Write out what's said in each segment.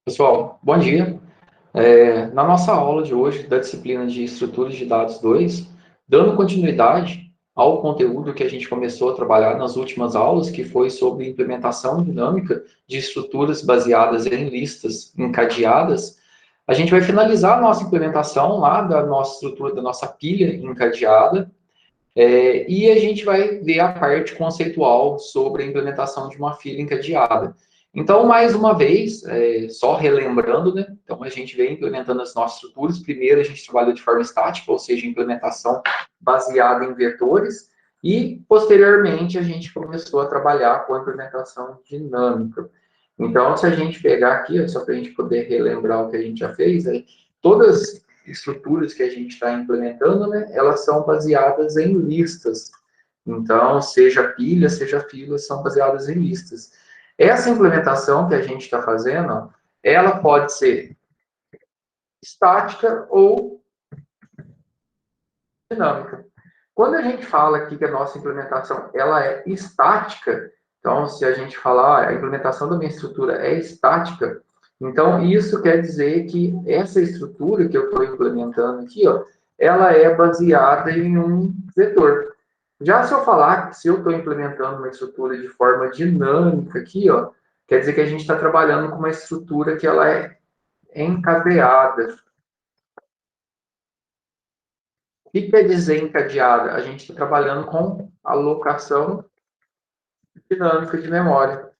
Pessoal, bom dia. Na nossa aula de hoje, da disciplina de Estruturas de Dados 2, dando continuidade ao conteúdo que a gente começou a trabalhar nas últimas aulas, que foi sobre implementação dinâmica de estruturas baseadas em listas encadeadas, a gente vai finalizar a nossa implementação lá da nossa estrutura, da nossa pilha encadeada, e a gente vai ver a parte conceitual sobre a implementação de uma fila encadeada. Então, mais uma vez, só relembrando, né? Então, a gente vem implementando as nossas estruturas. Primeiro, a gente trabalhou de forma estática, ou seja, implementação baseada em vetores. E, posteriormente, a gente começou a trabalhar com a implementação dinâmica. Então, se a gente pegar aqui, só para a gente poder relembrar o que a gente já fez, todas estruturas que a gente está implementando, né, elas são baseadas em listas. Então, seja pilha, seja filas, são baseadas em listas. Essa implementação que a gente está fazendo, ó, ela pode ser estática ou dinâmica. Quando a gente fala aqui que a nossa implementação ela é estática, então, se a gente falar a implementação da minha estrutura é estática, então isso quer dizer que essa estrutura que eu estou implementando aqui, ó, ela é baseada em um vetor. Já se eu falar que se eu estou implementando uma estrutura de forma dinâmica aqui, ó, quer dizer que a gente está trabalhando com uma estrutura que ela é encadeada. O que quer dizer encadeada? A gente está trabalhando com alocação dinâmica de memória.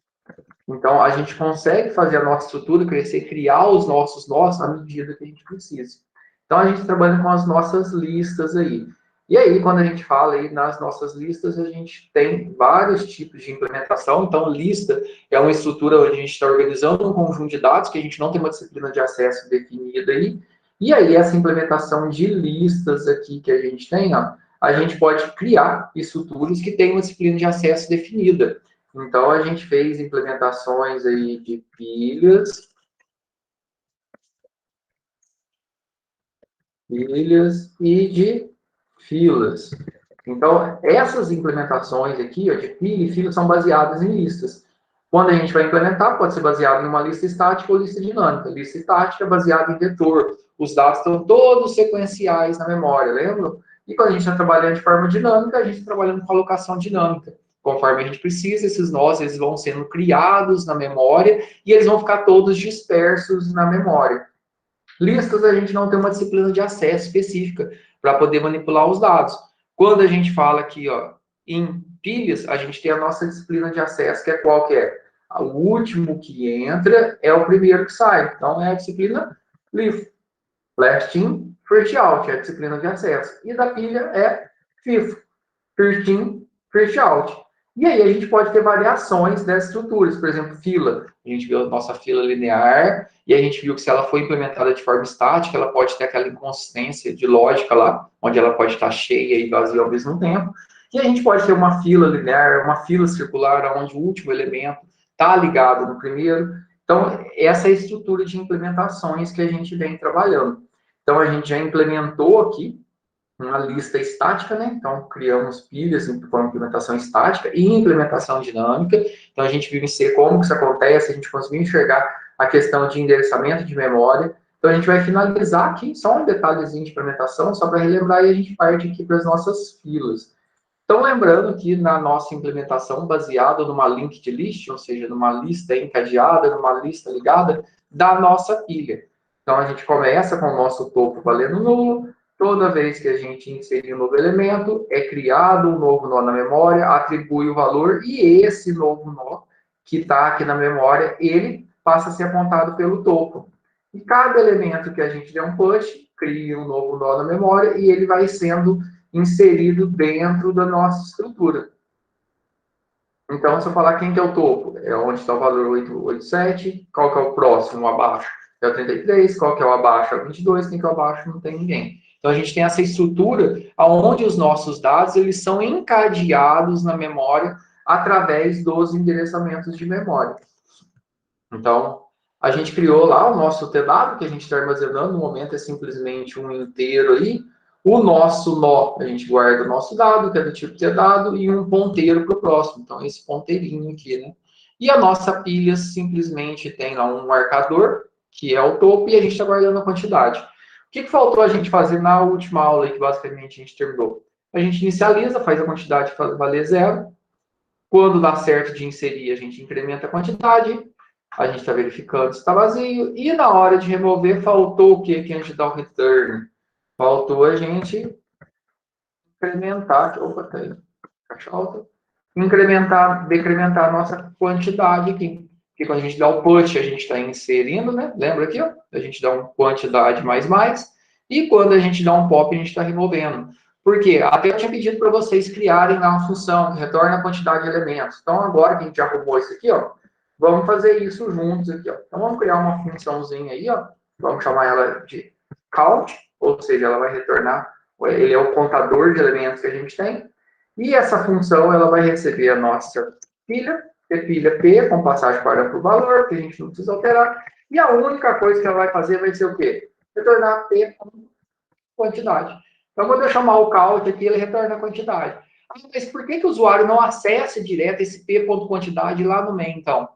Então, a gente consegue fazer a nossa estrutura crescer, criar os nossos nós à medida que a gente precisa. Então, a gente trabalha com as nossas listas aí. E aí, quando a gente fala aí nas nossas listas, a gente tem vários tipos de implementação. Então, lista é uma estrutura onde a gente está organizando um conjunto de dados, que a gente não tem uma disciplina de acesso definida aí. E aí, essa implementação de listas aqui que a gente tem, ó, a gente pode criar estruturas que têm uma disciplina de acesso definida. Então, a gente fez implementações aí de pilhas e de filas. Então, essas implementações aqui, ó, de pilha e fila, são baseadas em listas. Quando a gente vai implementar, pode ser baseado em uma lista estática ou lista dinâmica. Lista estática é baseada em vetor. Os dados estão todos sequenciais na memória, lembram? E quando a gente está trabalhando de forma dinâmica, a gente está trabalhando com alocação dinâmica. Conforme a gente precisa, esses nós eles vão sendo criados na memória e eles vão ficar todos dispersos na memória. Listas, a gente não tem uma disciplina de acesso específica para poder manipular os dados. Quando a gente fala aqui, ó, em pilhas, a gente tem a nossa disciplina de acesso, que é qual que é? O último que entra é o primeiro que sai. Então, é a disciplina LIFO. Last in, first out, é a disciplina de acesso. E da pilha é FIFO. First in, first out. E aí a gente pode ter variações dessas estruturas. Por exemplo, fila. A gente viu a nossa fila linear e a gente viu que se ela for implementada de forma estática, ela pode ter aquela inconsistência de lógica lá, onde ela pode estar cheia e vazia ao mesmo tempo. E a gente pode ter uma fila linear, uma fila circular, onde o último elemento está ligado no primeiro. Então, essa é a estrutura de implementações que a gente vem trabalhando. Então, a gente já implementou aqui uma lista estática, né? Então, criamos pilhas com implementação estática e implementação dinâmica. Então, a gente viu em C como que isso acontece, a gente conseguiu enxergar a questão de endereçamento de memória. Então, a gente vai finalizar aqui, só um detalhezinho de implementação, só para relembrar, e a gente parte aqui para as nossas filas. Então, lembrando que na nossa implementação baseada numa linked list, ou seja, numa lista encadeada, numa lista ligada, da nossa pilha. Então, a gente começa com o nosso topo valendo nulo. Toda vez que a gente inserir um novo elemento, é criado um novo nó na memória, atribui o valor, e esse novo nó que está aqui na memória, ele passa a ser apontado pelo topo. E cada elemento que a gente der um push, cria um novo nó na memória, e ele vai sendo inserido dentro da nossa estrutura. Então, se eu falar quem que é o topo, é onde está o valor 887, qual que é o próximo abaixo? É o 33, qual que é o abaixo? É o 22, quem que é o abaixo? Não tem ninguém. Então, a gente tem essa estrutura onde os nossos dados eles são encadeados na memória através dos endereçamentos de memória. Então, a gente criou lá o nosso TW, que a gente está armazenando, no momento é simplesmente um inteiro aí. O nosso nó, a gente guarda o nosso dado, que é do tipo TW, e um ponteiro para o próximo. Então, esse ponteirinho aqui, né? E a nossa pilha simplesmente tem lá um marcador, que é o topo, e a gente está guardando a quantidade. O que faltou a gente fazer na última aula, que basicamente a gente terminou? A gente inicializa, faz a quantidade valer zero. Quando dá certo de inserir, a gente incrementa a quantidade. A gente está verificando se está vazio. E na hora de remover, faltou o que a gente dá o return? Faltou a gente incrementar. Opa, tá aí. Caixa alta. Incrementar, decrementar a nossa quantidade aqui. Porque quando a gente dá o put, a gente está inserindo, né? Lembra aqui, ó? A gente dá uma quantidade mais. E quando a gente dá um pop, a gente está removendo. Por quê? Até eu tinha pedido para vocês criarem lá uma função que retorna a quantidade de elementos. Então, agora que a gente já arrumou isso aqui, ó, vamos fazer isso juntos aqui, ó. Então, vamos criar uma funçãozinha aí, ó. Vamos chamar ela de count, ou seja, ela vai retornar, ele é o contador de elementos que a gente tem. E essa função, ela vai receber a nossa pilha, pilha P, com passagem para o valor, que a gente não precisa alterar. E a única coisa que ela vai fazer vai ser o quê? Retornar P com quantidade. Então, quando eu chamar o count aqui, ele retorna a quantidade. Mas por que o usuário não acessa direto esse P.quantidade lá no main, então?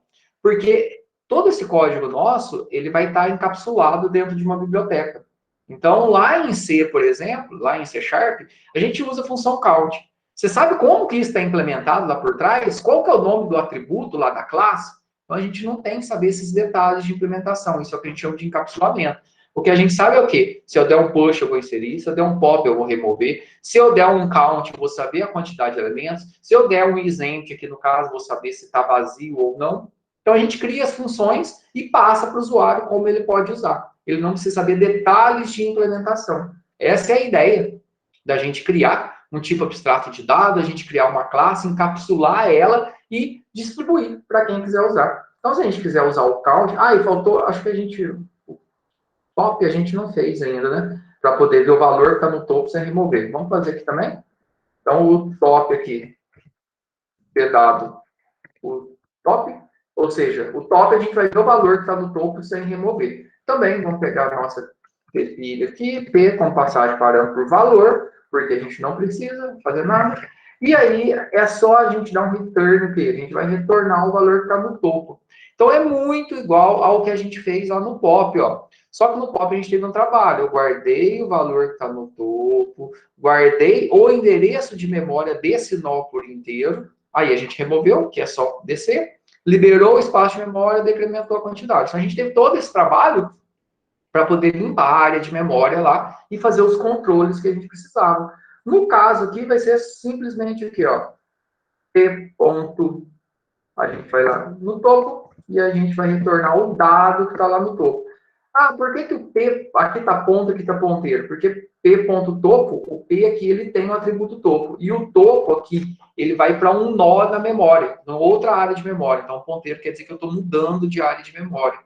Porque todo esse código nosso, ele vai estar encapsulado dentro de uma biblioteca. Então, lá em C, por exemplo, lá em C Sharp, a gente usa a função count. Você sabe como que isso está implementado lá por trás? Qual que é o nome do atributo lá da classe? Então, a gente não tem que saber esses detalhes de implementação. Isso é o que a gente chama de encapsulamento. O que a gente sabe é o quê? Se eu der um push, eu vou inserir. Se eu der um pop, eu vou remover. Se eu der um count, eu vou saber a quantidade de elementos. Se eu der um isEmpty, aqui no caso, vou saber se está vazio ou não. Então, a gente cria as funções e passa para o usuário como ele pode usar. Ele não precisa saber detalhes de implementação. Essa é a ideia da gente criar um tipo abstrato de dado, a gente criar uma classe, encapsular ela e distribuir para quem quiser usar. Então, se a gente quiser usar o count... e faltou... Acho que a gente... Top a gente não fez ainda, né? Para poder ver o valor que está no topo sem remover. Vamos fazer aqui também? Então, o top aqui, ter dado o top, ou seja, o top a gente vai ver o valor que está no topo sem remover. Também vamos pegar a nossa pilha aqui, P com passagem parâmetro por valor, porque a gente não precisa fazer nada. E aí é só a gente dar um return, que a gente vai retornar o valor que está no topo. Então é muito igual ao que a gente fez lá no pop, ó. Só que no pop a gente teve um trabalho. Eu guardei o valor que está no topo, guardei o endereço de memória desse nó por inteiro. Aí a gente removeu, que é só descer, liberou o espaço de memória, decrementou a quantidade. Então a gente teve todo esse trabalho para poder limpar a área de memória lá e fazer os controles que a gente precisava. No caso aqui, vai ser simplesmente aqui, ó, P ponto, a gente vai lá no topo e a gente vai retornar o dado que está lá no topo. Por que o P, aqui está ponto, aqui está ponteiro? Porque P.topo, o P aqui, ele tem o atributo topo. E o topo aqui, ele vai para um nó na memória, na outra área de memória. Então, ponteiro quer dizer que eu estou mudando de área de memória.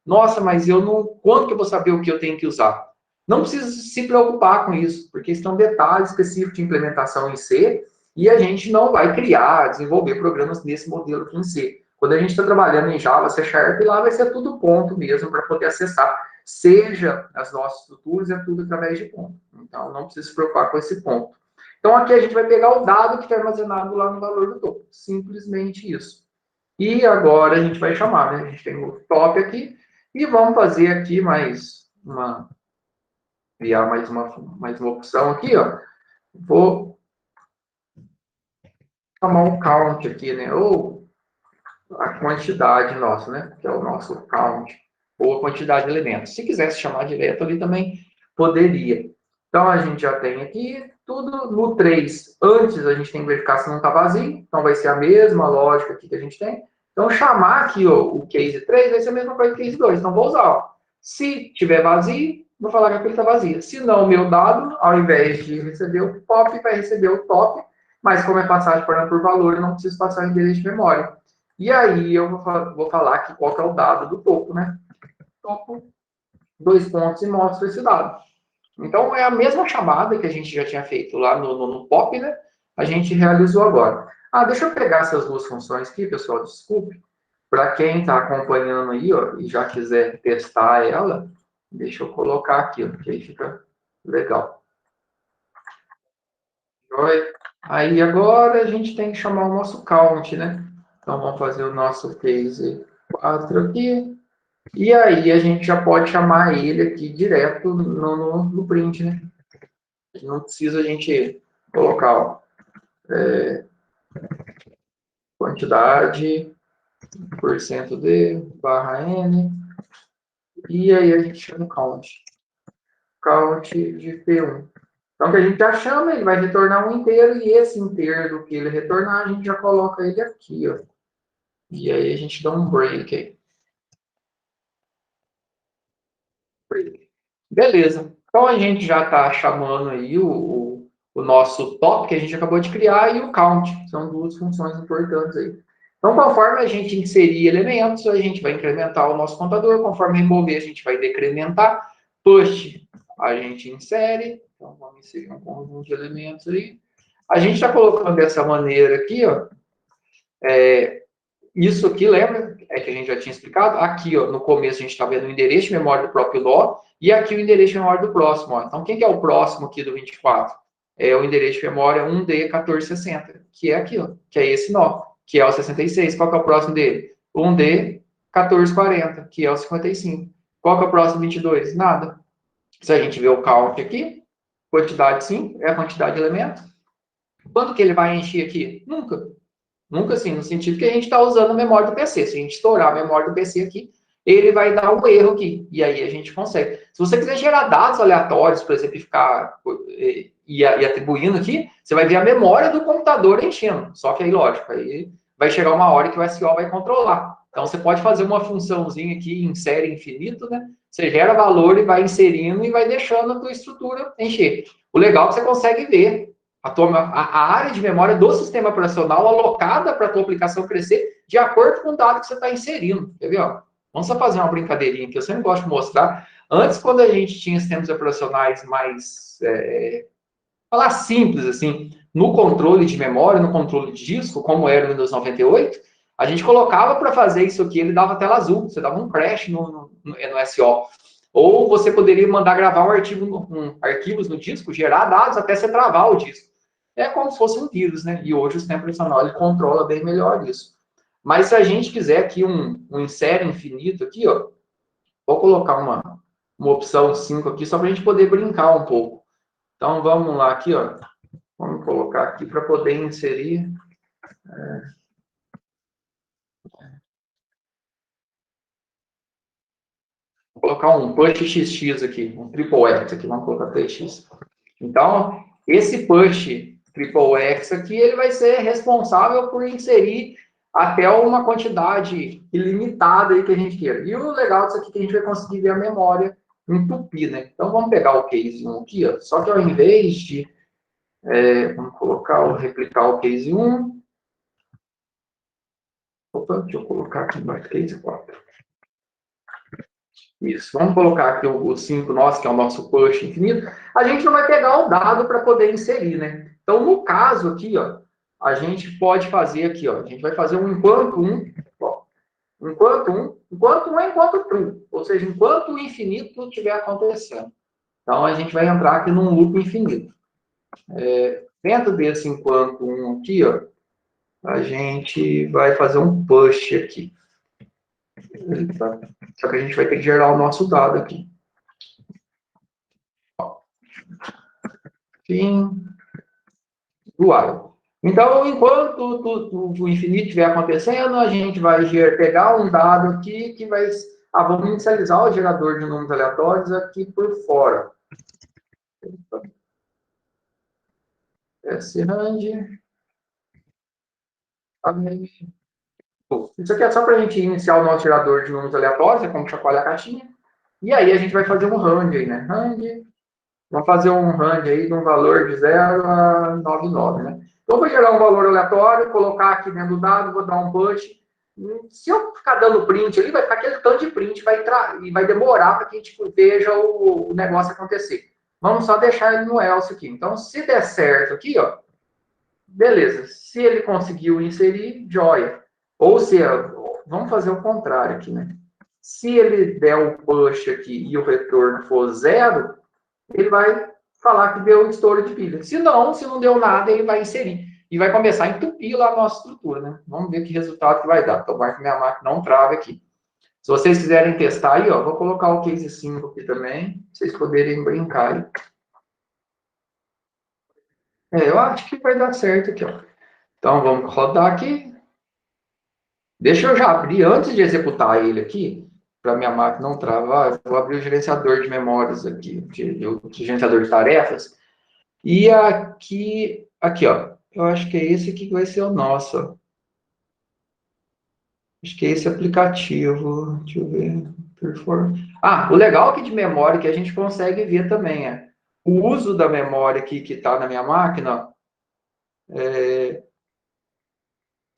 Nossa, mas eu não... Quando que eu vou saber o que eu tenho que usar? Não precisa se preocupar com isso, porque isso são detalhes específicos de implementação em C, e a gente não vai criar, desenvolver programas nesse modelo aqui em C. Quando a gente está trabalhando em Java, C Sharp, lá vai ser tudo ponto mesmo para poder acessar. Seja as nossas estruturas, é tudo através de ponto. Então, não precisa se preocupar com esse ponto. Então, aqui a gente vai pegar o dado que está armazenado lá no valor do topo. Simplesmente isso. E agora a gente vai chamar, né? A gente tem o top aqui. E vamos fazer aqui criar mais uma opção aqui, ó. Vou chamar um count aqui, né? Ou a quantidade nossa, né? Que é o nosso count. Ou a quantidade de elementos. Se quisesse chamar direto ali também, poderia. Então, a gente já tem aqui tudo no 3. Antes, a gente tem que verificar se não está vazio. Então, vai ser a mesma lógica aqui que a gente tem. Então, chamar aqui ó, o case 3 vai ser a mesma coisa que o case 2. Então, vou usar. Ó. Se tiver vazio, vou falar que aquele está vazio. Se não, meu dado, ao invés de receber o pop, vai receber o top. Mas, como é passagem por valor, eu não preciso passar endereço de memória. E aí, eu vou falar aqui qual que é o dado do topo, né? Topo, 2 pontos e mostro esse dado. Então, é a mesma chamada que a gente já tinha feito lá no POP, né? A gente realizou agora. Deixa eu pegar essas duas funções aqui, pessoal, desculpe. Para quem está acompanhando aí, ó, e já quiser testar ela, deixa eu colocar aqui, ó, que aí fica legal. Aí, agora, a gente tem que chamar o nosso count, né? Então, vamos fazer o nosso case 4 aqui. E aí a gente já pode chamar ele aqui direto no print, né? Não precisa a gente colocar, ó, quantidade, % de, barra n, e aí a gente chama o count de P1. Então, que a gente já chama, ele vai retornar um inteiro, e esse inteiro que ele retornar, a gente já coloca ele aqui, ó. E aí a gente dá um break aí. Beleza. Então, a gente já está chamando aí o nosso top, que a gente acabou de criar, e o count. São duas funções importantes aí. Então, conforme a gente inserir elementos, a gente vai incrementar o nosso contador. Conforme remover, a gente vai decrementar. Push, a gente insere. Então, vamos inserir um conjunto de elementos aí. A gente está colocando dessa maneira aqui, ó. Isso aqui, lembra? É que a gente já tinha explicado. Aqui, ó, no começo, a gente está vendo o endereço de memória do próprio nó. E aqui o endereço de memória do próximo. Ó. Então, quem que é o próximo aqui do 24? É o endereço de memória 1D1460, que é aqui, ó, que é esse nó, que é o 66. Qual que é o próximo dele? 1D1440, que é o 55. Qual que é o próximo 22? Nada. Se a gente vê o count aqui, quantidade sim, é a quantidade de elementos. Quando que ele vai encher aqui? Nunca. Nunca assim, no sentido que a gente está usando a memória do PC. Se a gente estourar a memória do PC aqui, ele vai dar um erro aqui. E aí a gente consegue. Se você quiser gerar dados aleatórios, por exemplo, e ficar e atribuindo aqui, você vai ver a memória do computador enchendo. Só que aí, lógico, aí vai chegar uma hora que o SO vai controlar. Então, você pode fazer uma funçãozinha aqui, insere infinito, né? Você gera valor e vai inserindo e vai deixando a tua estrutura encher. O legal é que você consegue ver a área de memória do sistema operacional alocada para a tua aplicação crescer de acordo com o dado que você está inserindo. Quer ver? Ó? Vamos só fazer uma brincadeirinha que eu sempre gosto de mostrar. Antes, quando a gente tinha sistemas operacionais mais, falar simples, assim, no controle de memória, no controle de disco, como era o Windows 98, a gente colocava para fazer isso aqui, ele dava tela azul, você dava um crash no SO. Ou você poderia mandar gravar arquivos no disco, gerar dados até você travar o disco. É como se fosse um vírus, né? E hoje o sistema operacional ele controla bem melhor isso. Mas se a gente quiser aqui um insere infinito aqui, ó, vou colocar uma opção 5 aqui só para a gente poder brincar um pouco. Então vamos lá aqui, ó. Vamos colocar aqui para poder inserir. Vou colocar um push XX aqui, um triple X aqui, vamos colocar TX. Então, esse push triple X aqui, ele vai ser responsável por inserir até uma quantidade ilimitada aí que a gente queira. E o legal disso aqui é que a gente vai conseguir ver a memória entupir, né? Então, vamos pegar o case 1 aqui, ó. Só que ao invés de... vamos replicar o case 1. Opa, deixa eu colocar aqui embaixo, case 4. Isso, vamos colocar aqui o 5 nosso, que é o nosso push infinito. A gente não vai pegar o dado para poder inserir, né? Então, no caso aqui, ó, a gente pode fazer aqui, ó, a gente vai fazer um enquanto 1, ó, enquanto 1 é enquanto true, ou seja, enquanto o infinito estiver acontecendo. Então, a gente vai entrar aqui num loop infinito. Dentro desse enquanto 1 aqui, ó, a gente vai fazer um push aqui. Só que a gente vai ter que gerar o nosso dado aqui. Fim do while. Então, enquanto o infinito estiver acontecendo, a gente vai pegar um dado aqui que vai... vamos inicializar o gerador de números aleatórios aqui por fora. SRAND. Isso aqui é só para a gente iniciar o nosso gerador de números aleatórios, é como chacoalhar a caixinha. E aí a gente vai fazer um RAND aí, né? RAND. Vamos fazer um RAND aí de um valor de 0 a 99, né? Então, eu vou gerar um valor aleatório, colocar aqui dentro do dado, vou dar um push. Se eu ficar dando print ali, vai ficar aquele tanto de print, e vai demorar para que a gente veja o negócio acontecer. Vamos só deixar ele no else aqui. Então, se der certo aqui, ó, beleza. Se ele conseguiu inserir, joia. Ou se, vamos fazer o contrário aqui, né? Se ele der um push aqui e o retorno for 0, ele vai falar que deu estouro de pilha. Se não deu nada, ele vai inserir. E vai começar a entupir lá a nossa estrutura, né? Vamos ver que resultado que vai dar. Tomara que minha máquina não trave aqui. Se vocês quiserem testar aí, ó, vou colocar o case 5 aqui também, pra vocês poderem brincar aí. Eu acho que vai dar certo aqui, ó. Então, vamos rodar aqui. Deixa eu já abrir, antes de executar ele aqui, para minha máquina não travar, eu vou abrir o gerenciador de memórias aqui, o gerenciador de tarefas. E aqui, ó, eu acho que é esse aqui que vai ser o nosso, ó. Acho que é esse aplicativo, deixa eu ver, o legal aqui de memória que a gente consegue ver também é o uso da memória aqui que está na minha máquina.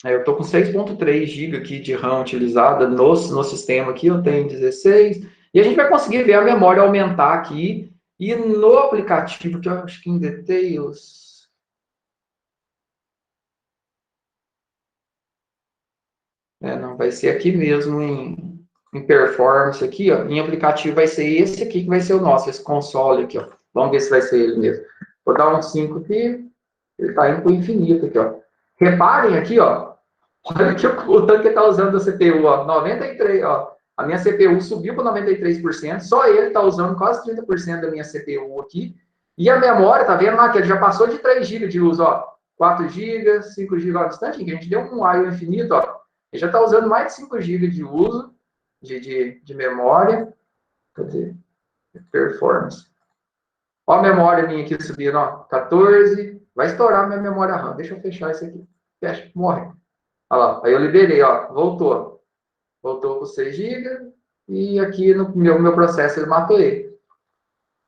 Eu estou com 6.3 GB aqui de RAM utilizada no sistema aqui, eu tenho 16. E a gente vai conseguir ver a memória aumentar aqui. E no aplicativo, que eu acho que em Details... não, vai ser aqui mesmo em Performance aqui, ó. Em aplicativo vai ser esse aqui que vai ser o nosso, esse console aqui, ó. Vamos ver se vai ser ele mesmo. Vou dar um 5 aqui. Ele está indo para o infinito aqui, ó. Reparem aqui, ó. Olha que o tanque está usando a CPU, ó. 93, ó. A minha CPU subiu para 93%. Só ele está usando quase 30% da minha CPU aqui. E a memória, tá vendo lá que ele já passou de 3 GB de uso, ó. 4 GB, 5 GB ao instante, que a gente deu um I/O infinito, ó. Ele já está usando mais de 5 GB de uso de memória. Cadê? Performance. Ó a memória minha aqui subindo, ó. 14. Vai estourar minha memória RAM. Deixa eu fechar isso aqui. Fecha, morre. Olha lá. Aí eu liberei, ó. Voltou. Voltou com 6 GB. E aqui no meu processo ele matou ele.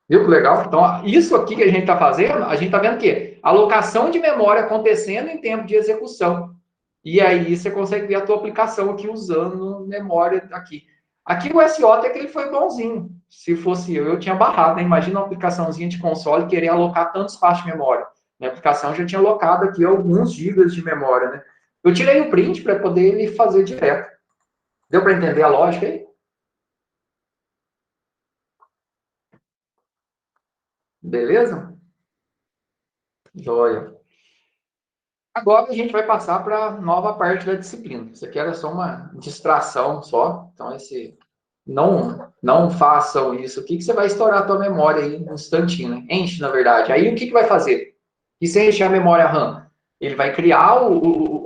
Viu que legal? Então, isso aqui que a gente está fazendo, a gente está vendo o quê? Alocação de memória acontecendo em tempo de execução. E aí você consegue ver a tua aplicação aqui usando memória aqui. Aqui o SO até que ele foi bonzinho. Se fosse eu tinha barrado, né? Imagina uma aplicaçãozinha de console querer alocar tantos espaço de memória. Minha aplicação já tinha alocado aqui alguns gigas de memória, né? Eu tirei o print para poder ele fazer direto. Deu para entender a lógica aí? Beleza? Joia. Agora a gente vai passar para a nova parte da disciplina. Isso aqui era só uma distração só. Então, não façam isso aqui, que você vai estourar a tua memória aí um instantinho, né? Enche, na verdade. Aí o que vai fazer? E se encher a memória RAM? Ele vai criar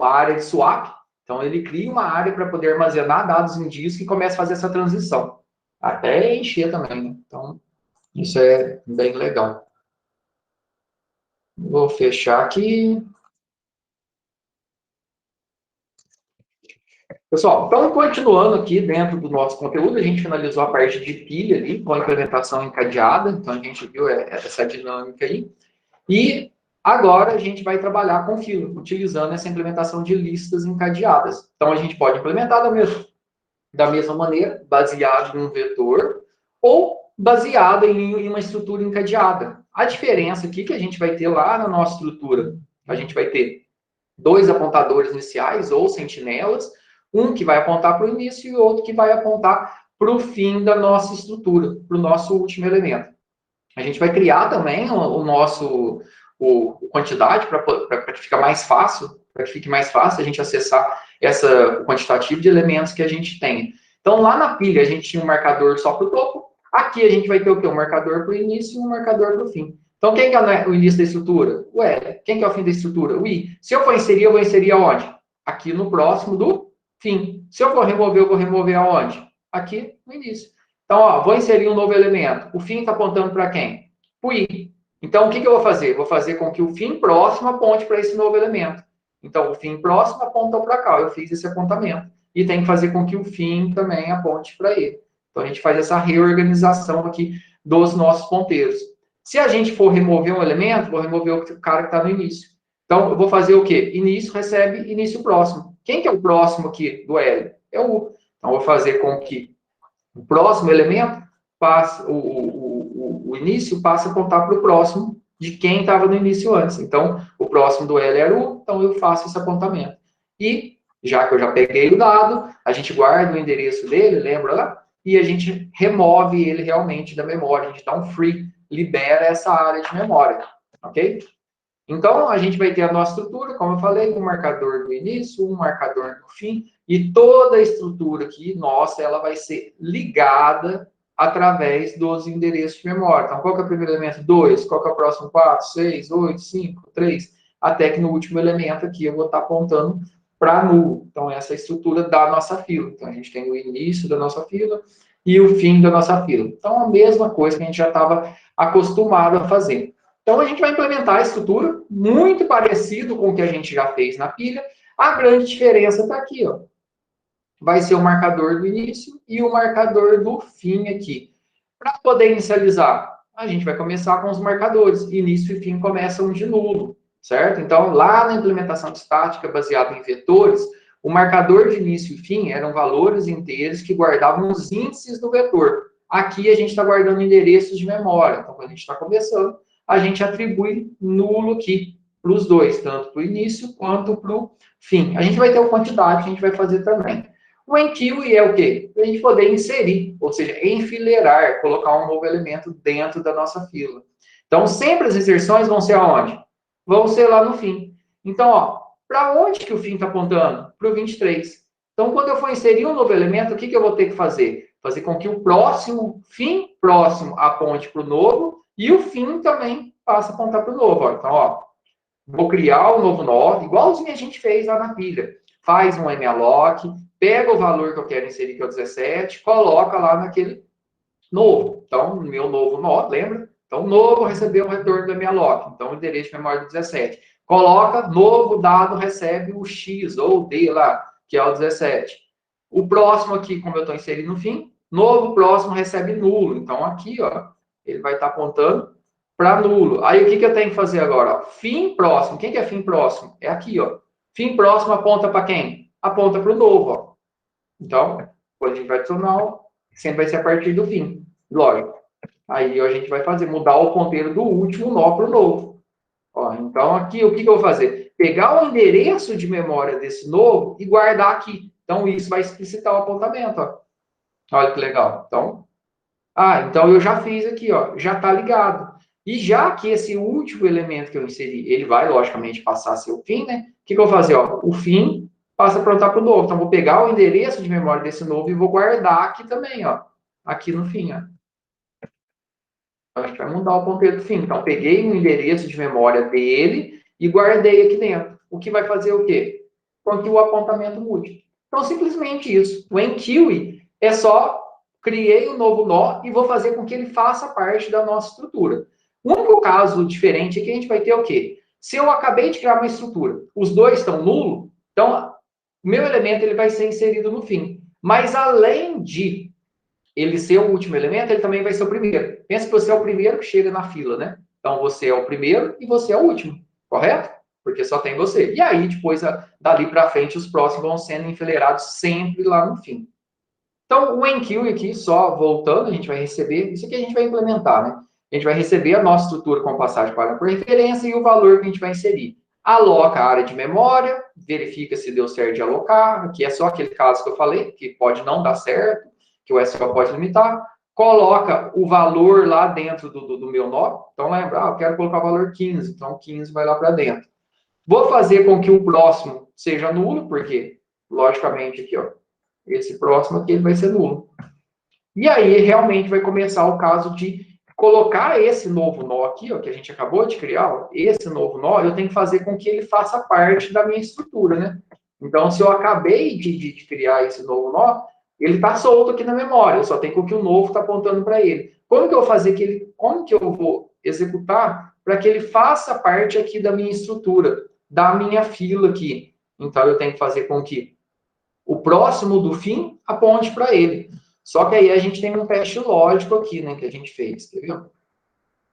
a área de swap. Então, ele cria uma área para poder armazenar dados em disco e começa a fazer essa transição. Até encher também, né? Então, isso é bem legal. Vou fechar aqui. Pessoal, então, continuando aqui dentro do nosso conteúdo, a gente finalizou a parte de pilha ali, com a implementação encadeada, então a gente viu essa dinâmica aí, e agora a gente vai trabalhar com fila, utilizando essa implementação de listas encadeadas. Então, a gente pode implementar da mesma maneira, baseado em um vetor, ou baseado em uma estrutura encadeada. A diferença aqui que a gente vai ter lá na nossa estrutura, a gente vai ter 2 apontadores iniciais, ou sentinelas, um que vai apontar para o início e outro que vai apontar para o fim da nossa estrutura, para o nosso último elemento. A gente vai criar também o nosso quantidade para que fique mais fácil, a gente acessar essa quantitativo de elementos que a gente tem. Então, lá na pilha, a gente tinha um marcador só para o topo. Aqui, a gente vai ter o quê? Um marcador para o início e um marcador para o fim. Então, quem que é o início da estrutura? O L. Quem que é o fim da estrutura? O I. Se eu for inserir, eu vou inserir aonde? Aqui no próximo do fim. Se eu for remover, eu vou remover aonde? Aqui no início. Então, ó, vou inserir um novo elemento. O fim está apontando para quem? O I. Então, o que eu vou fazer? Vou fazer com que o fim próximo aponte para esse novo elemento. Então, o fim próximo aponta para cá. Eu fiz esse apontamento. E tem que fazer com que o fim também aponte para ele. Então, a gente faz essa reorganização aqui dos nossos ponteiros. Se a gente for remover um elemento, vou remover o cara que está no início. Então, eu vou fazer o quê? Início recebe início próximo. Quem que é o próximo aqui do L? É o U. Então, eu vou fazer com que o próximo elemento passe, o início passe a apontar para o próximo de quem estava no início antes. Então, o próximo do L era U, então eu faço esse apontamento. E, já que eu já peguei o dado, a gente guarda o endereço dele, lembra lá? E a gente remove ele realmente da memória. A gente dá um free, libera essa área de memória, ok? Então, a gente vai ter a nossa estrutura, como eu falei, um marcador do início, um marcador do fim, E toda a estrutura aqui, nossa, ela vai ser ligada através dos endereços de memória. Então, qual que é o primeiro elemento? 2. Qual que é o próximo? 4, 6, 8, 5, 3. Até que no último elemento aqui eu vou estar apontando para nulo. Então, essa é a estrutura da nossa fila. Então, a gente tem o início da nossa fila e o fim da nossa fila. Então, a mesma coisa que a gente já estava acostumado a fazer. Então, a gente vai implementar a estrutura muito parecido com o que a gente já fez na pilha. A grande diferença está aqui, ó. Vai ser o marcador do início e o marcador do fim aqui. Para poder inicializar, a gente vai começar com os marcadores. Início e fim começam de nulo, certo? Então, lá na implementação estática baseada em vetores, o marcador de início e fim eram valores inteiros que guardavam os índices do vetor. Aqui a gente está guardando endereços de memória. Então, quando a gente está começando, a gente atribui nulo aqui para os dois, tanto para o início quanto para o fim. A gente vai ter uma quantidade que a gente vai fazer também. O enqueue é o quê? Para a gente poder inserir, ou seja, enfileirar, colocar um novo elemento dentro da nossa fila. Então, sempre as inserções vão ser aonde? Vão ser lá no fim. Então, ó, para onde que o fim está apontando? Para o 23. Então, quando eu for inserir um novo elemento, o que eu vou ter que fazer? Fazer com que o fim próximo aponte para o novo e o fim também passe a apontar para o novo. Ó. Então, ó, vou criar um novo nó, igualzinho a gente fez lá na pilha. Faz um malloc, pega o valor que eu quero inserir, que é o 17, coloca lá naquele novo. Então, no meu novo nó, lembra? Então, novo recebeu o retorno da malloc. Então, o endereço de memória do 17. Coloca, novo dado recebe o X ou o D lá, que é o 17. O próximo aqui, como eu estou inserindo no fim, novo próximo recebe nulo. Então, aqui, ó, ele vai estar apontando para nulo. Aí, o que eu tenho que fazer agora? Fim próximo. Quem que é fim próximo? É aqui, ó. Fim próximo aponta para quem? Aponta para o novo, ó. Então, quando a gente vai adicionar, sempre vai ser a partir do fim. Lógico. Aí a gente vai fazer, mudar o ponteiro do último nó para o novo. Ó, então, aqui, o que eu vou fazer? Pegar o endereço de memória desse novo e guardar aqui. Então, isso vai explicitar o apontamento, ó. Olha que legal. Então eu já fiz aqui, ó, já está ligado. E já que esse último elemento que eu inseri, ele vai, logicamente, passar a ser o fim, né? O que eu vou fazer? Ó? O fim passa a prontar para o novo. Então, vou pegar o endereço de memória desse novo e vou guardar aqui também, ó. Aqui no fim, ó. A gente vai mudar o ponteiro do fim. Então, peguei o endereço de memória dele e guardei aqui dentro. O que vai fazer o quê? Com que o apontamento mude. Então, simplesmente isso. O enqueue é só criei um novo nó e vou fazer com que ele faça parte da nossa estrutura. O único caso diferente é que a gente vai ter o quê? Se eu acabei de criar uma estrutura, os dois estão nulo, então o meu elemento ele vai ser inserido no fim. Mas além de ele ser o último elemento, ele também vai ser o primeiro. Pensa que você é o primeiro que chega na fila, né? Então você é o primeiro e você é o último, correto? Porque só tem você. E aí, depois, dali para frente, os próximos vão sendo enfileirados sempre lá no fim. Então, o enqueue aqui, só voltando, a gente vai receber, isso aqui a gente vai implementar, né? A gente vai receber a nossa estrutura com passagem para por referência e o valor que a gente vai inserir. Aloca a área de memória, verifica se deu certo de alocar, que é só aquele caso que eu falei, que pode não dar certo, que o SQL pode limitar. Coloca o valor lá dentro do meu nó. Então, lembra, eu quero colocar o valor 15, então 15 vai lá para dentro. Vou fazer com que o próximo seja nulo, porque, logicamente, aqui, ó, esse próximo aqui ele vai ser nulo. E aí, realmente, vai começar o caso de colocar esse novo nó aqui, ó, que a gente acabou de criar, ó, esse novo nó, eu tenho que fazer com que ele faça parte da minha estrutura, né? Então, se eu acabei de criar esse novo nó, ele está solto aqui na memória, eu só tenho que o novo está apontando para ele. Como que eu vou fazer que ele, como que eu vou executar para que ele faça parte aqui da minha estrutura, da minha fila aqui? Então, eu tenho que fazer com que o próximo do fim aponte para ele. Só que aí a gente tem um teste lógico aqui, né, que a gente fez, entendeu?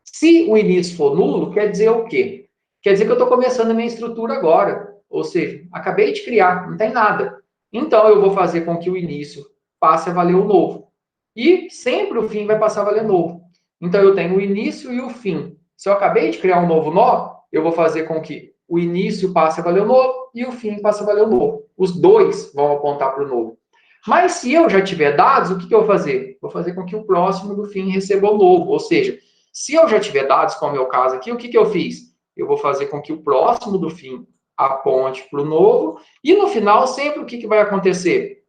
Se o início for nulo, quer dizer o quê? Quer dizer que eu estou começando a minha estrutura agora. Ou seja, acabei de criar, não tem nada. Então, eu vou fazer com que o início passe a valer o novo. E sempre o fim vai passar a valer novo. Então, eu tenho o início e o fim. Se eu acabei de criar um novo nó, eu vou fazer com que o início passe a valer o novo e o fim passe a valer o novo. Os dois vão apontar para o novo. Mas se eu já tiver dados, o que eu vou fazer? Vou fazer com que o próximo do fim receba o novo. Ou seja, se eu já tiver dados, como é o caso aqui, o que eu fiz? Eu vou fazer com que o próximo do fim aponte para o novo, e no final, sempre o que vai acontecer?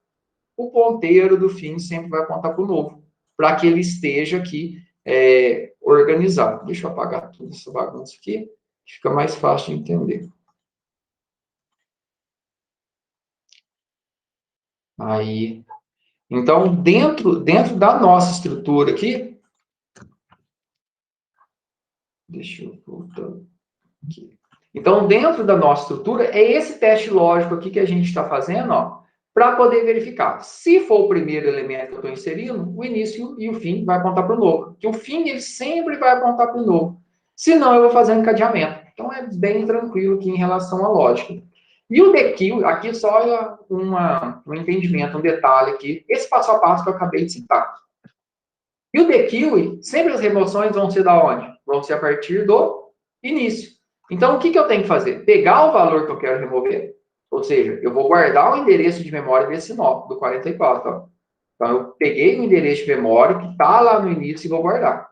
O ponteiro do fim sempre vai apontar para o novo, para que ele esteja aqui organizado. Deixa eu apagar toda essa bagunça aqui, fica mais fácil de entender. Aí, então, dentro da nossa estrutura aqui, deixa eu voltar aqui. Então, dentro da nossa estrutura, é esse teste lógico aqui que a gente está fazendo, ó, para poder verificar. Se for o primeiro elemento que eu estou inserindo, o início e o fim vai apontar para o novo. Que o fim, ele sempre vai apontar para o novo. Senão, eu vou fazer um encadeamento. Então, é bem tranquilo aqui em relação à lógica. E o DQ, aqui só um entendimento, um detalhe aqui. Esse passo a passo que eu acabei de citar. E o DQ, sempre as remoções vão ser da onde? Vão ser a partir do início. Então, o que eu tenho que fazer? Pegar o valor que eu quero remover, ou seja, eu vou guardar o endereço de memória desse nó, do 44. Ó. Então, eu peguei o endereço de memória que está lá no início e vou guardar.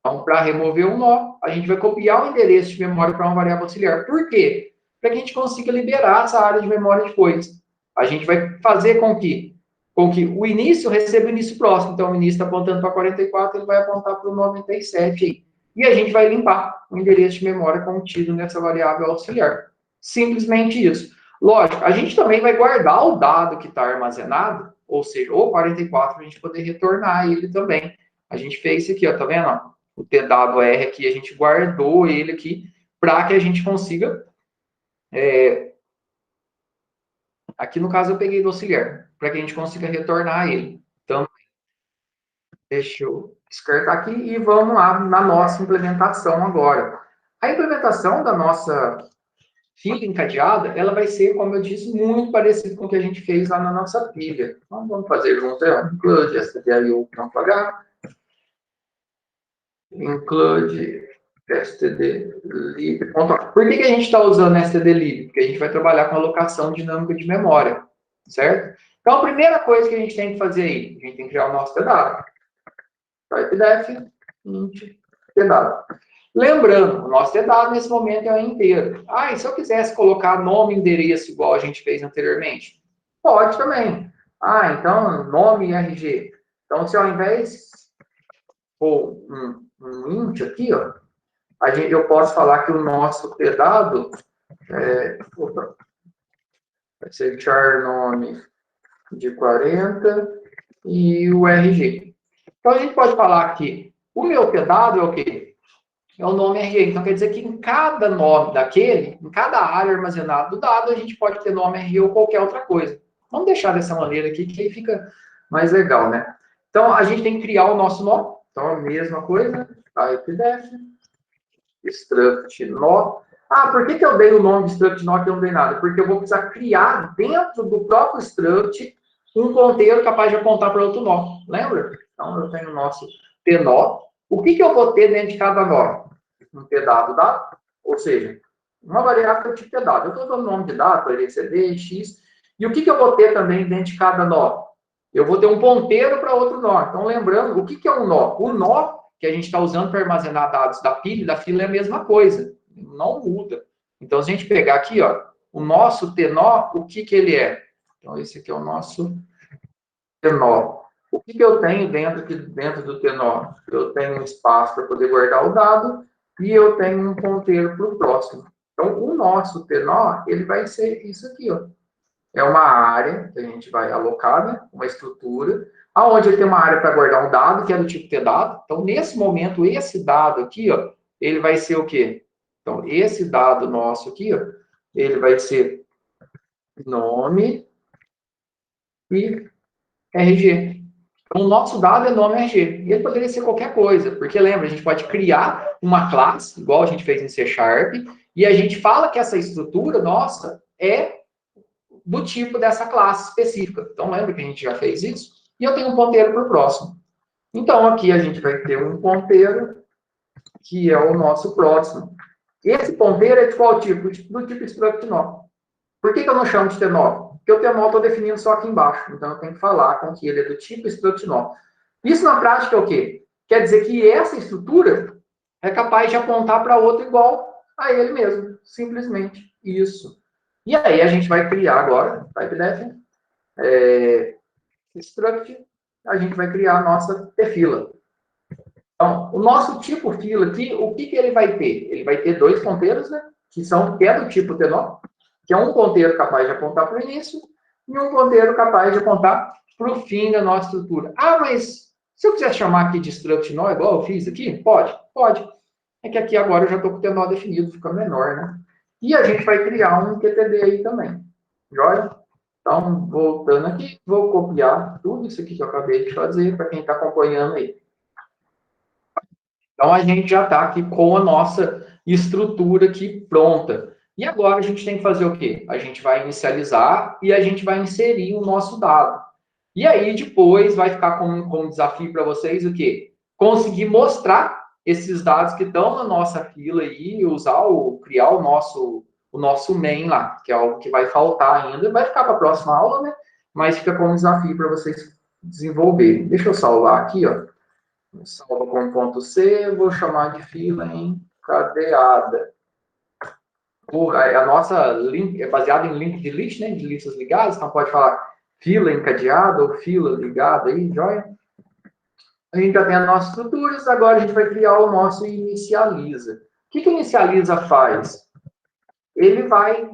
Então, para remover um nó, a gente vai copiar o endereço de memória para uma variável auxiliar. Por quê? Para que a gente consiga liberar essa área de memória depois. A gente vai fazer com que o início receba o início próximo. Então, o início está apontando para 44, ele vai apontar para o 97 aí. E a gente vai limpar o endereço de memória contido nessa variável auxiliar. Simplesmente isso. Lógico, a gente também vai guardar o dado que está armazenado, ou seja, o 44, para a gente poder retornar ele também. A gente fez isso aqui, ó, tá vendo? O dado R aqui, a gente guardou ele aqui para que a gente consiga... Aqui, no caso, eu peguei do auxiliar, para que a gente consiga retornar ele. Então, deixa eu descartar aqui e vamos lá na nossa implementação agora. A implementação da nossa fila encadeada, ela vai ser, como eu disse, muito parecido com o que a gente fez lá na nossa pilha. Então, vamos fazer junto, include stdio.h, include stdlib. Por que a gente está usando stdlib? Porque a gente vai trabalhar com alocação dinâmica de memória, certo? Então, a primeira coisa que a gente tem que fazer aí, a gente tem que criar o nosso TDAD. Typedef, int, TDAD. Lembrando, o nosso TDAD nesse momento é inteiro. Ah, e se eu quisesse colocar nome e endereço igual a gente fez anteriormente? Pode também. Ah, então, nome e RG. Então, se ao invés for um int aqui, ó, eu posso falar que o nosso TDAD vai ser char nome de 40 e o RG. Então, a gente pode falar que o meu TDAD é o quê? É o nome RG. Então, quer dizer que em cada nome daquele, em cada área armazenada do dado, a gente pode ter nome RG ou qualquer outra coisa. Vamos deixar dessa maneira aqui, que aí fica mais legal, né? Então, a gente tem que criar o nosso nó. Então, a mesma coisa, typedef, struct nó. Ah, por que eu dei o nome de struct nó que eu não dei nada? Porque eu vou precisar criar dentro do próprio struct um ponteiro capaz de apontar para outro nó. Lembra? Então, eu tenho o nosso tnó. O que eu vou ter dentro de cada nó? Um TDAD dado, ou seja, uma variável tipo TDAD. Eu estou dando nome de dado, LCD, X. E o que eu vou ter também dentro de cada nó? Eu vou ter um ponteiro para outro nó. Então, lembrando, o que é um nó? O nó que a gente está usando para armazenar dados da pilha e da fila é a mesma coisa. Não muda. Então, se a gente pegar aqui, ó, o nosso tnó, o que ele é? Então, esse aqui é o nosso tnó. O que eu tenho dentro do tnó? Eu tenho um espaço para poder guardar o dado e eu tenho um ponteiro para o próximo. Então, o nosso tnó, ele vai ser isso aqui, ó. É uma área que a gente vai alocar, né? Uma estrutura, aonde ele tem uma área para guardar um dado, que é do tipo tdado. Então, nesse momento, esse dado aqui, ó, ele vai ser o quê? Então, esse dado nosso aqui, ó, ele vai ser nome e RG. Então, o nosso dado é nome RG. E ele poderia ser qualquer coisa, porque lembra, a gente pode criar uma classe, igual a gente fez em C#, e a gente fala que essa estrutura nossa é do tipo dessa classe específica. Então, lembra que a gente já fez isso? E eu tenho um ponteiro para o próximo. Então, aqui a gente vai ter um ponteiro que é o nosso próximo. Esse ponteiro é de qual tipo? Do tipo struct nó. Por que eu não chamo de tnó? Porque o tnó eu estou definindo só aqui embaixo. Então, eu tenho que falar com que ele é do tipo struct nó. Isso, na prática, é o quê? Quer dizer que essa estrutura é capaz de apontar para outro igual a ele mesmo. Simplesmente Isso. E aí a gente vai criar agora, typedef, struct, a gente vai criar a nossa tfila. Então, o nosso tipo fila aqui, o que ele vai ter? Ele vai ter dois ponteiros, né? Que é do tipo tenor, que é um ponteiro capaz de apontar para o início e um ponteiro capaz de apontar para o fim da nossa estrutura. Ah, mas se eu quiser chamar aqui de struct nó, igual eu fiz aqui, pode? Pode. É que aqui agora eu já estou com o tenor definido, fica menor, né? E a gente vai criar um QTD aí também. Joia? Então, voltando aqui, vou copiar tudo isso aqui que eu acabei de fazer para quem está acompanhando aí. Então, a gente já está aqui com a nossa estrutura aqui pronta. E agora a gente tem que fazer o quê? A gente vai inicializar e a gente vai inserir o nosso dado. E aí, depois, vai ficar como desafio para vocês o quê? Conseguir mostrar esses dados que estão na nossa fila aí, criar o nosso main lá, que é algo que vai faltar ainda. Vai ficar para a próxima aula, né? Mas fica como desafio para vocês desenvolverem. Deixa eu salvar aqui, ó. Salva com ponto C, vou chamar de fila encadeada. A nossa link é baseada em link de list, né? De listas ligadas, então pode falar fila encadeada ou fila ligada aí, joia? A gente já tem as nossas estruturas, agora a gente vai criar o nosso inicializa. O que o inicializa faz? Ele vai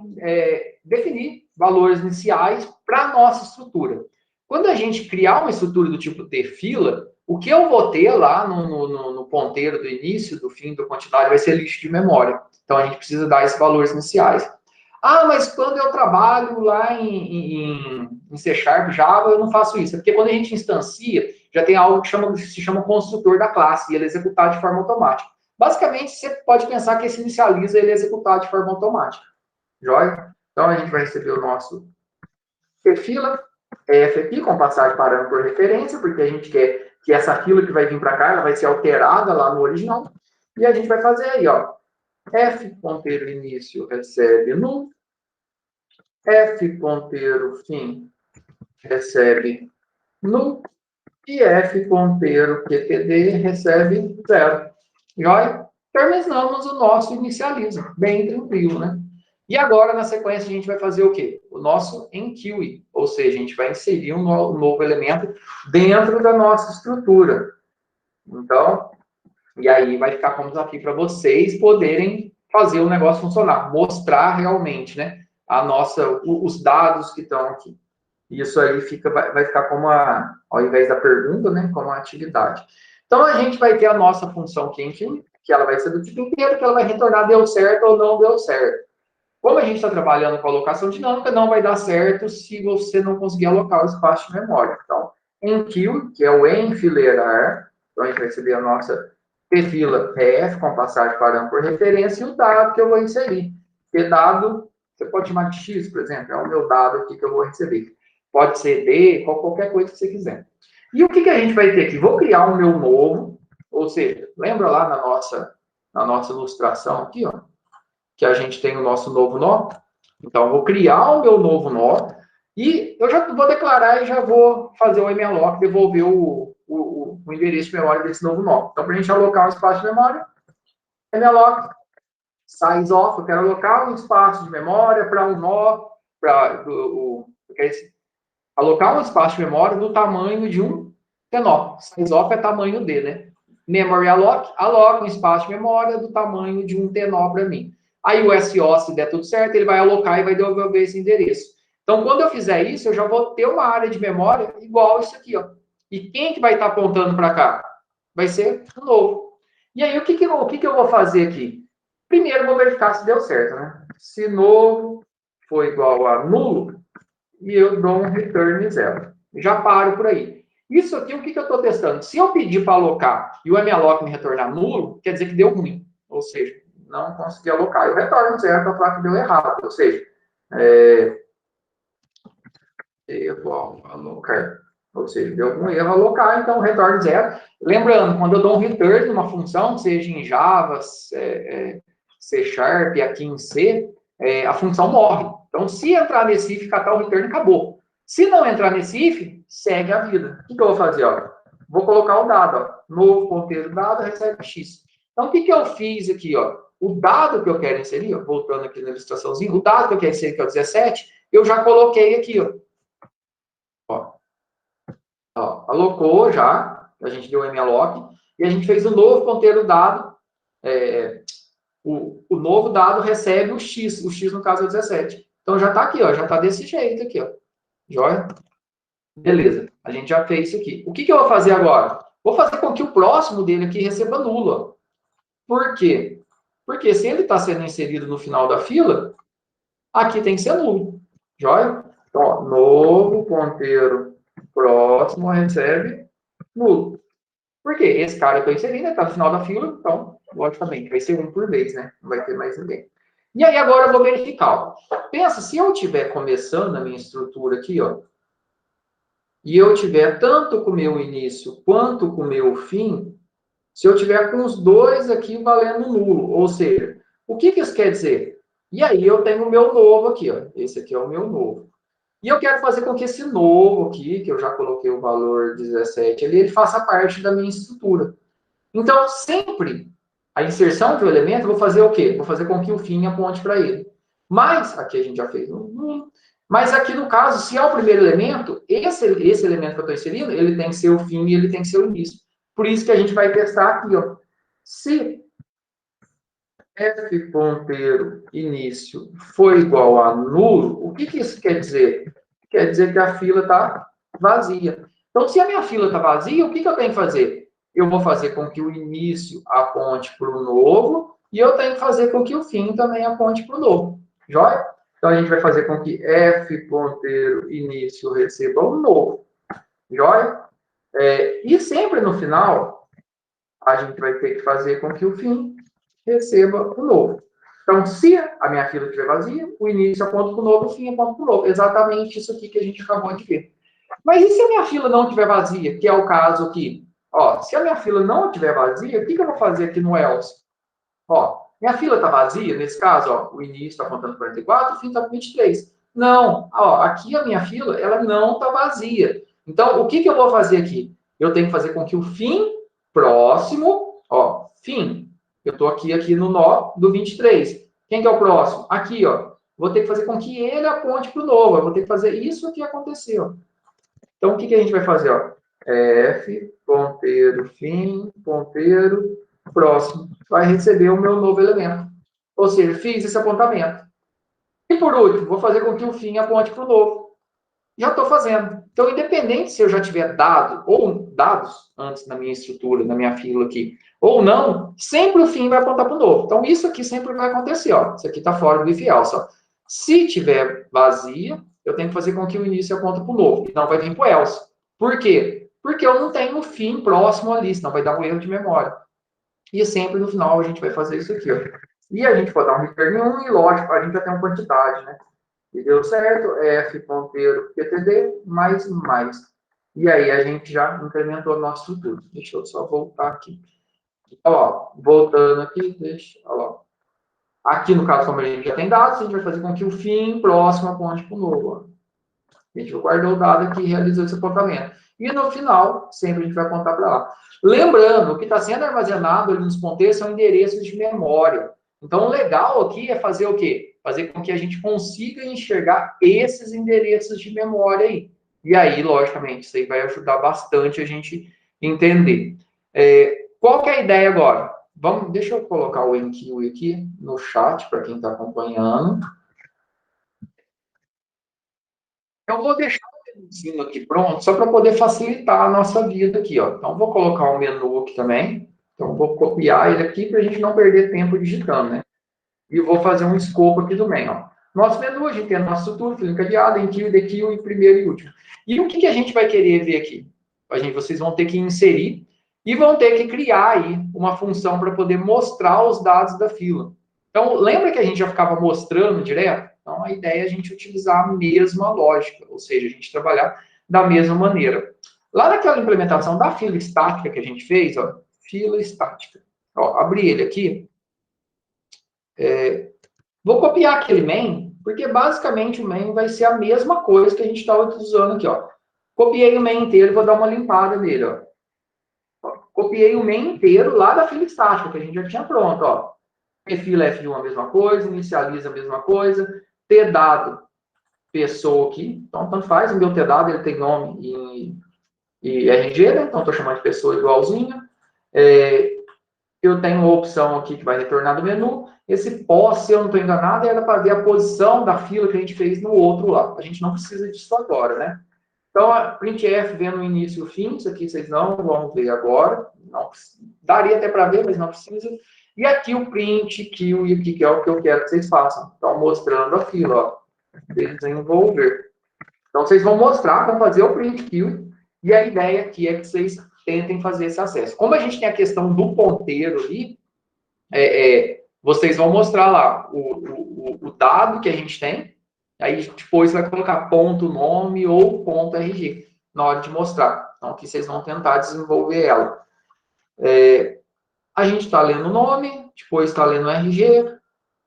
definir valores iniciais para a nossa estrutura. Quando a gente criar uma estrutura do tipo ter fila, o que eu vou ter lá no ponteiro do início, do fim, da quantidade, vai ser lixo de memória. Então, a gente precisa dar esses valores iniciais. Ah, mas quando eu trabalho lá em C Sharp, Java, eu não faço isso. É porque quando a gente instancia, já tem algo que se chama construtor da classe, e ele é executado de forma automática. Basicamente, você pode pensar que esse inicializa, ele é executado de forma automática. Joia? Então, a gente vai receber o nosso fila, F aqui, com passagem parando por referência, porque a gente quer que essa fila que vai vir para cá, ela vai ser alterada lá no original. E a gente vai fazer aí, ó. F ponteiro início recebe null. F ponteiro fim recebe null. E F ponteiro QTD recebe 0. Joia? Terminamos o nosso inicializa. Bem tranquilo, né? E agora, na sequência, a gente vai fazer o quê? O nosso enqueue, ou seja, a gente vai inserir um novo elemento dentro da nossa estrutura. Então, e aí vai ficar como desafio para vocês poderem fazer o negócio funcionar, mostrar realmente, né, os dados que estão aqui. Isso aí vai ficar como ao invés da pergunta, né, como uma atividade. Então, a gente vai ter a nossa função enqueue, que ela vai ser do tipo inteiro, que ela vai retornar deu certo ou não deu certo. Como a gente está trabalhando com alocação dinâmica, não vai dar certo se você não conseguir alocar o espaço de memória. Então, enqueue, que é o enfileirar, então a gente vai receber a nossa tfila ref, com passagem parando por referência, e o dado que eu vou inserir. Que dado, você pode chamar de X, por exemplo, é o meu dado aqui que eu vou receber. Pode ser D, qualquer coisa que você quiser. E o que a gente vai ter aqui? Vou criar um meu novo, ou seja, lembra lá na nossa ilustração aqui, ó, que a gente tem o nosso novo nó. Então, eu vou criar o meu novo nó e eu já vou declarar e já vou fazer o malloc, devolver o endereço de memória desse novo nó. Então, para a gente alocar um espaço de memória, malloc, size of, eu quero alocar um espaço de memória para um nó, alocar um espaço de memória do tamanho de um nó. Size of é tamanho D, né? Memory alloc, aloca um espaço de memória do tamanho de um nó para mim. Aí o SO, se der tudo certo, ele vai alocar e vai devolver esse endereço. Então, quando eu fizer isso, eu já vou ter uma área de memória igual isso aqui, ó. E quem que vai estar apontando para cá? Vai ser o novo. E aí, o que eu vou fazer aqui? Primeiro, eu vou verificar se deu certo, né? Se novo for igual a nulo, e eu dou um return 0. Já paro por aí. Isso aqui, o que eu estou testando? Se eu pedir para alocar e o malloc me retornar nulo, quer dizer que deu ruim. Ou seja, não consegui alocar. Eu retorno 0 para falar que deu errado. Ou seja, erro ao alocar. Ou seja, deu algum erro alocar, então retorno 0. Lembrando, quando eu dou um return numa função, seja em Java, C Sharp, aqui em C, a função morre. Então, se entrar nesse if, catar o return, acabou. Se não entrar nesse if, segue a vida. O que eu vou fazer? Ó? Vou colocar o dado. Ó. Novo ponteiro dado recebe X. Então, o que eu fiz aqui? Ó? o dado que eu quero inserir, ó, voltando aqui na ilustraçãozinha, o dado que eu quero inserir, que é o 17, eu já coloquei aqui, ó. Alocou já, a gente deu malloc, e a gente fez um novo ponteiro dado, o novo dado recebe o x no caso é o 17. Então já está aqui, ó, já está desse jeito aqui, ó. Joia? Beleza, a gente já fez isso aqui. O que eu vou fazer agora? Vou fazer com que o próximo dele aqui receba nulo, ó. Por quê? Porque se ele está sendo inserido no final da fila, aqui tem que ser nulo. Joia? Então, ó, novo ponteiro próximo recebe nulo. Por quê? Esse cara que eu inseri, né? Está no final da fila, então, logicamente, vai ser um por vez, né? Não vai ter mais ninguém. E aí, agora eu vou verificar. Ó. Pensa, se eu estiver começando a minha estrutura aqui, ó, e eu tiver tanto com o meu início quanto com o meu fim, se eu tiver com os dois aqui valendo nulo, ou seja, o que isso quer dizer? E aí eu tenho o meu novo aqui, ó. Esse aqui é o meu novo. E eu quero fazer com que esse novo aqui, que eu já coloquei o valor 17 ali, ele faça parte da minha estrutura. Então, sempre a inserção de um elemento, eu vou fazer o quê? Vou fazer com que o fim aponte para ele. Mas, aqui a gente já fez mas aqui no caso, se é o primeiro elemento, esse elemento que eu estou inserindo, ele tem que ser o fim e ele tem que ser o início. Por isso que a gente vai testar aqui, ó. Se f ponteiro início for igual a nulo, o que isso quer dizer? Quer dizer que a fila está vazia. Então, se a minha fila está vazia, o que eu tenho que fazer? Eu vou fazer com que o início aponte para o novo e eu tenho que fazer com que o fim também aponte para o novo. Joia? Então, a gente vai fazer com que f ponteiro início receba o novo. Joia? E sempre no final, a gente vai ter que fazer com que o fim receba o novo. Então, se a minha fila estiver vazia, o início aponta para o novo, o fim aponta para o novo. Exatamente isso aqui que a gente acabou de ver. Mas e se a minha fila não estiver vazia, que é o caso aqui? Ó, se a minha fila não estiver vazia, o que eu vou fazer aqui no else? Ó, minha fila está vazia, nesse caso, ó, o início está apontando para 44, o fim está para 23. Não, ó, aqui a minha fila, ela não está vazia. Então, o que eu vou fazer aqui? Eu tenho que fazer com que o fim próximo, ó, fim, eu estou aqui no nó do 23. Quem que é o próximo? Aqui, ó. Vou ter que fazer com que ele aponte para o novo. Eu vou ter que fazer isso que aconteceu. Então, o que a gente vai fazer? Ó? F, ponteiro, fim, ponteiro, próximo. Vai receber o meu novo elemento. Ou seja, fiz esse apontamento. E por último, vou fazer com que o fim aponte para o novo. Já estou fazendo. Então, independente se eu já tiver dado, ou dados antes na minha estrutura, na minha fila aqui, ou não, sempre o fim vai apontar para o novo. Então, isso aqui sempre vai acontecer. Ó. Isso aqui está fora do if else. Ó. Se tiver vazia, eu tenho que fazer com que o início aponte para o novo. E não vai vir para o else. Por quê? Porque eu não tenho o fim próximo ali, senão vai dar um erro de memória. E sempre no final a gente vai fazer isso aqui. Ó. E a gente pode dar um return 1 e, lógico, a gente já tem uma quantidade, né? E deu certo, f ponteiro ptd, mais. E aí a gente já incrementou a nossa estrutura. Deixa eu só voltar aqui. Ó, voltando aqui, deixa, ó. Aqui, no caso, como a gente já tem dados, a gente vai fazer com que o fim próximo aponte para o novo. Ó. A gente guardou o dado aqui e realizou esse apontamento. E no final, sempre a gente vai apontar para lá. Lembrando, o que está sendo armazenado ali nos ponteiros são endereços de memória. Então, o legal aqui é fazer o quê? Fazer com que a gente consiga enxergar esses endereços de memória aí. E aí, logicamente, isso aí vai ajudar bastante a gente entender. Qual que é a ideia agora? Deixa eu colocar o enqueue aqui no chat para quem está acompanhando. Eu vou deixar o menuzinho aqui pronto, só para poder facilitar a nossa vida aqui, ó. Então, vou colocar o menu aqui também. Então, vou copiar ele aqui para a gente não perder tempo digitando, né? E vou fazer um escopo aqui também, ó. Nosso menu, a gente tem a nossa estrutura, fila encadeada, enqueue, dequeue e primeiro e último. E o que a gente vai querer ver aqui? Vocês vão ter que inserir e vão ter que criar aí uma função para poder mostrar os dados da fila. Então, lembra que a gente já ficava mostrando direto? Então, a ideia é a gente utilizar a mesma lógica, ou seja, a gente trabalhar da mesma maneira. Lá naquela implementação da fila estática que a gente fez, ó, fila estática. Ó, abri ele aqui. Vou copiar aquele main, porque basicamente o main vai ser a mesma coisa que a gente está usando aqui, ó. Copiei o main inteiro, vou dar uma limpada nele, ó. Copiei o main inteiro lá da fila estática, que a gente já tinha pronto, ó. Fila F1 a mesma coisa, inicializa a mesma coisa, T dado, pessoa aqui, então tanto faz, o meu T dado ele tem nome e RG, né? Então estou chamando de pessoa igualzinho. Eu tenho uma opção aqui que vai retornar do menu. Esse pós, se eu não estou enganado, era para ver a posição da fila que a gente fez no outro lá. A gente não precisa disso agora, né? Então, a printf vendo o início e o fim, isso aqui vocês não vão ver agora. Não, daria até para ver, mas não precisa. E aqui o print, kill, e aqui que é o que eu quero que vocês façam. Então, mostrando a fila, ó, desenvolver. Então, vocês vão mostrar, vão fazer o print kill, e a ideia aqui é que vocês tentem fazer esse acesso. Como a gente tem a questão do ponteiro ali, vocês vão mostrar lá o dado que a gente tem, aí depois vai colocar ponto nome ou ponto RG na hora de mostrar. Então, aqui vocês vão tentar desenvolver ela. A gente está lendo o nome, depois está lendo o RG,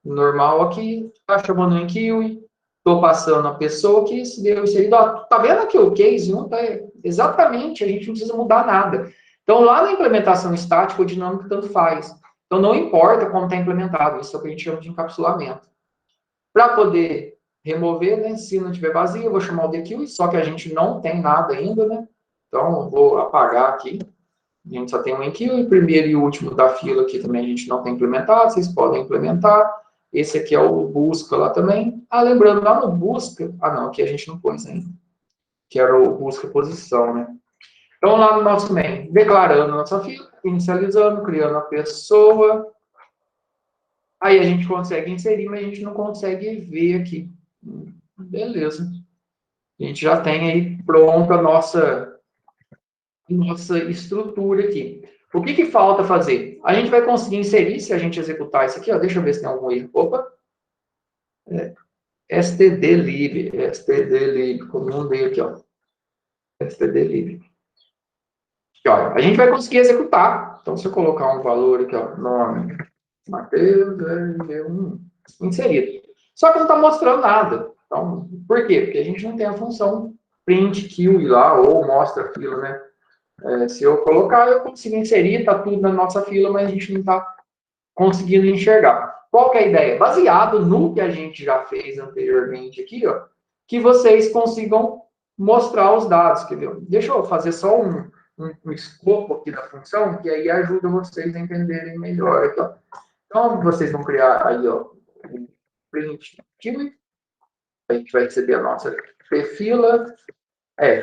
normal aqui, está chamando em kiwi, estou passando a pessoa que se deu inserido. Ó, tá vendo aqui o case? Não tá exatamente, a gente não precisa mudar nada. Então, lá na implementação estática ou dinâmica, tanto faz. Então, não importa como está implementado, isso é o que a gente chama de encapsulamento. Para poder remover, né, se não tiver vazio, eu vou chamar o dequeue, só que a gente não tem nada ainda, né? Então, vou apagar aqui. A gente só tem um enqueue, o primeiro e o último da fila aqui também a gente não tem implementado, vocês podem implementar. Esse aqui é o busca lá também. Ah, lembrando, lá no busca... Ah, não, aqui a gente não pôs ainda. Que era o busca posição, né? Então, lá no nosso main, declarando a nossa fila, inicializando, criando a pessoa. Aí a gente consegue inserir, mas a gente não consegue ver aqui. Beleza. A gente já tem aí pronta a nossa estrutura aqui. O que falta fazer? A gente vai conseguir inserir, se a gente executar isso aqui, ó, deixa eu ver se tem algum erro. Opa! stdlib, como não dei aqui, ó. stdlib. Aqui, ó, a gente vai conseguir executar. Então, se eu colocar um valor aqui, ó, nome, Matheus, inserido. Só que não está mostrando nada. Então, por quê? Porque a gente não tem a função print kill lá, ou mostra fila, né? Se eu colocar, eu consigo inserir, está tudo na nossa fila, mas a gente não está conseguindo enxergar. Qual que é a ideia? Baseado no que a gente já fez anteriormente aqui, ó, que vocês consigam mostrar os dados, entendeu? Deixa eu fazer só um escopo aqui da função, que aí ajuda vocês a entenderem melhor aqui, ó. Então, vocês vão criar aí, ó, um print kill, a gente vai receber a nossa fila.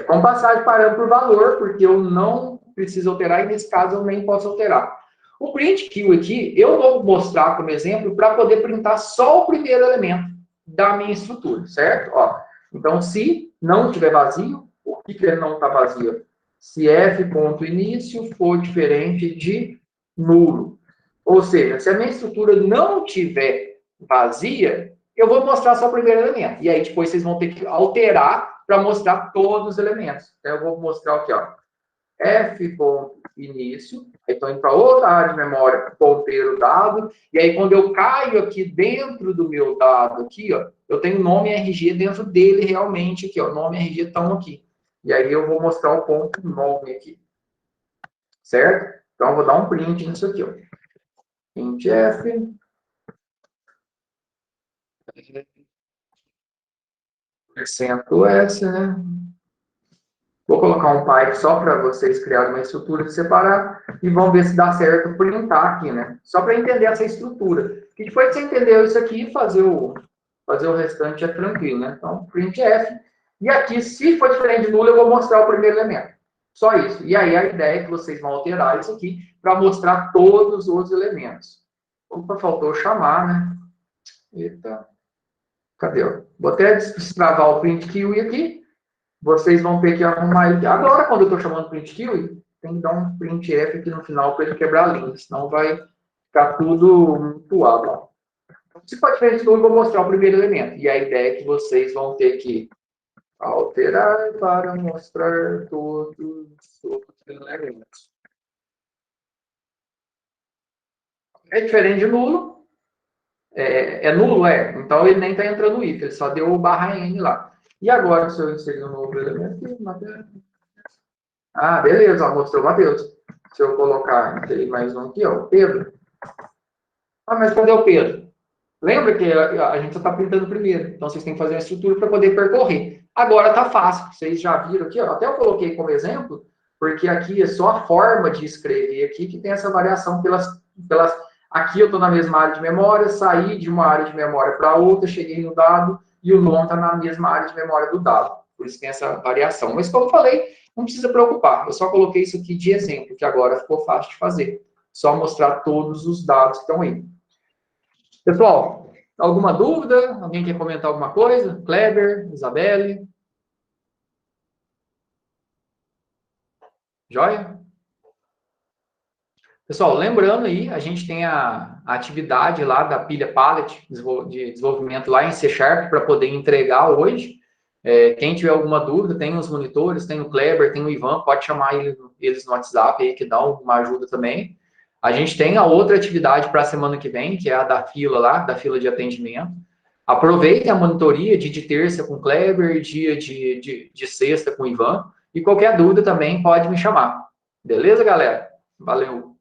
Vamos passar de parâmetro por valor, porque eu não preciso alterar, e nesse caso eu nem posso alterar. O print kill aqui, eu vou mostrar como exemplo para poder printar só o primeiro elemento da minha estrutura, certo? Ó, então, se não tiver vazio, o que ele não está vazio? Se f.início for diferente de nulo. Ou seja, se a minha estrutura não tiver vazia, eu vou mostrar só o primeiro elemento. E aí depois vocês vão ter que alterar para mostrar todos os elementos. Então, eu vou mostrar aqui, ó, f.início, aí estou indo para outra área de memória, ponteiro dado, e aí quando eu caio aqui dentro do meu dado aqui, ó, eu tenho nome RG dentro dele realmente aqui, ó, nome RG estão aqui. E aí eu vou mostrar o ponto nome aqui. Certo? Então eu vou dar um print nisso aqui, ó. Printf, %s, né? Vou colocar um pipe só para vocês criarem uma estrutura de separar e vão ver se dá certo printar aqui, né? Só para entender essa estrutura. E depois que você entendeu isso aqui, fazer o restante é tranquilo, né? Então, printf. E aqui, se for diferente de nulo, eu vou mostrar o primeiro elemento. Só isso. E aí a ideia é que vocês vão alterar isso aqui para mostrar todos os elementos. Opa, faltou chamar, né? Eita. Cadê? Vou até destravar o print kill aqui. Vocês vão ter que arrumar ele. Agora, quando eu estou chamando print kill, tem que dar um printf aqui no final para ele quebrar a linha, senão vai ficar tudo mutuado lá. Se for diferente do eu vou mostrar o primeiro elemento. E a ideia é que vocês vão ter que alterar para mostrar todos os elementos. É diferente de nulo. É nulo, é. Então ele nem está entrando no if, ele só deu o /n lá. E agora, se eu inserir um novo elemento aqui, Matheus. Ah, beleza, mostrou o Matheus. Se eu colocar mais um aqui, ó, o Pedro. Ah, mas cadê o Pedro? Lembra que a gente só está pintando primeiro, então vocês têm que fazer a estrutura para poder percorrer. Agora está fácil, vocês já viram aqui, ó, até eu coloquei como exemplo, porque aqui é só a forma de escrever aqui que tem essa variação pelas aqui eu estou na mesma área de memória, saí de uma área de memória para outra, cheguei no dado, e o nome está na mesma área de memória do dado. Por isso tem essa variação. Mas como eu falei, não precisa preocupar, eu só coloquei isso aqui de exemplo, que agora ficou fácil de fazer. Só mostrar todos os dados que estão aí. Pessoal, alguma dúvida? Alguém quer comentar alguma coisa? Kleber, Isabelle? Joia? Pessoal, lembrando aí, a gente tem a atividade lá da pilha Palette de desenvolvimento lá em C# para poder entregar hoje. Quem tiver alguma dúvida, tem os monitores, tem o Kleber, tem o Ivan, pode chamar eles no WhatsApp aí que dá uma ajuda também. A gente tem a outra atividade para a semana que vem, que é a da fila lá, da fila de atendimento. Aproveitem a monitoria de terça com o Kleber, dia de sexta com o Ivan. E qualquer dúvida também pode me chamar. Beleza, galera? Valeu!